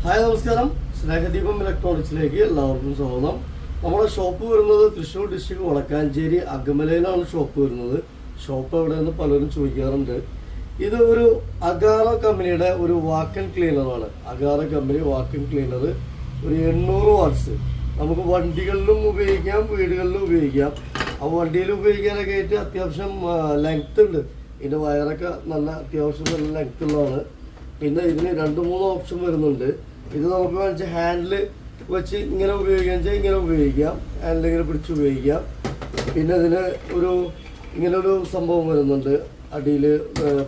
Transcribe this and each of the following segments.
Hi നമസ്കാരം. സ്നേഹദീപം ഇലക്ട്രോണിക്സിലേക്ക് എല്ലാവർക്കും സ്വാഗതം. നമ്മുടെ ഷോപ്പ് വരുന്നത് തൃശ്ശൂർ ഡിസ്ട്രിക്ട് വടക്കാഞ്ചേരി അകമലയിലാണ് ഷോപ്പ് വരുന്നത്. ഷോപ്പ് എവിടെയെന്ന് പലരും ചോദിക്കാറുണ്ട്. ഇത് ഒരു അഗാറ കമ്പനിയുടെ ഒരു വാക്കൻ ക്ലീനറാണ്. അഗാറ കമ്പനി വാക്കൻ ക്ലീനർ ഒരു 800 വാട്ട്സ്. നമുക്ക് വണ്ടികളിലും ഉപയോഗിക്കാം, വീടുകളിലും ഉപയോഗിക്കാം. ആ വണ്ടിയിൽ ഉപയോഗിക്കാനൊക്കെ ആയിട്ട് അത്യാവശ്യം ലെങ്ത് ഉണ്ട്. ഇതിൻ്റെ വയറൊക്കെ നല്ല അത്യാവശ്യം നല്ല ലെങ്ത് ഉള്ളതാണ്. പിന്നെ ഇതിന് 2-3 ഓപ്ഷൻ വരുന്നുണ്ട്. ഇത് നമുക്ക് വെച്ചാൽ ഹാൻഡിൽ വെച്ച് ഇങ്ങനെ ഉപയോഗിക്കാന്ന് വെച്ചാൽ ഇങ്ങനെ ഉപയോഗിക്കാം, ഹാൻഡിൽ ഇങ്ങനെ പിടിച്ച് ഉപയോഗിക്കാം. പിന്നെ ഇതിന് ഇങ്ങനൊരു സംഭവം വരുന്നുണ്ട് അടിയിൽ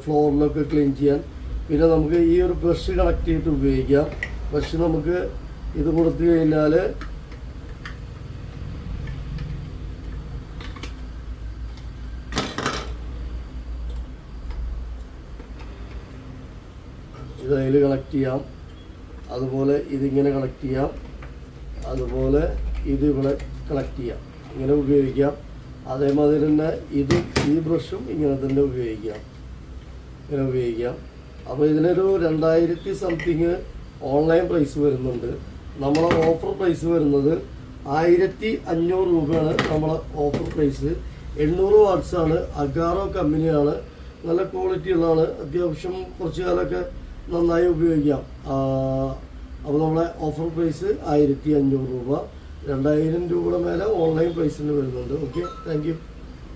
ഫ്ലോറിലൊക്കെ ക്ലീൻ ചെയ്യാൻ. പിന്നെ നമുക്ക് ഈ ഒരു ബ്രഷ് കണക്ട് ചെയ്തിട്ട് ഉപയോഗിക്കാം. ബ്രഷ് നമുക്ക് ഇത് കൊടുത്തു കഴിഞ്ഞാൽ ഇത് അതിൽ കണക്ട് ചെയ്യാം. അതുപോലെ ഇതിങ്ങനെ കണക്ട് ചെയ്യാം. അതുപോലെ ഇത് ഇവിടെ കണക്ട് ചെയ്യാം. ഇങ്ങനെ ഉപയോഗിക്കാം. അതേമാതിരി തന്നെ ഈ ബ്രഷും ഇങ്ങനെ തന്നെ ഉപയോഗിക്കാം. അപ്പോൾ ഇതിനൊരു 2000 സംതിങ് ഓൺലൈൻ പ്രൈസ് വരുന്നുണ്ട്. നമ്മളെ ഓഫർ പ്രൈസ് വരുന്നത് 1500 രൂപയാണ് നമ്മളെ ഓഫർ പ്രൈസ്. 800 വാട്ട്സാണ്. അഗാറോ കമ്പനിയാണ്. നല്ല ക്വാളിറ്റി ഉള്ളതാണ്. അത്യാവശ്യം കുറച്ച് കാലമൊക്കെ നന്നായി ഉപയോഗിക്കാം. അപ്പോൾ നമ്മുടെ ഓഫർ പ്രൈസ് 1500 രൂപ. 2000 രൂപയുടെ മേലെ ഓൺലൈൻ പ്രൈസിന് വരുന്നുണ്ട്. Okay, thank you.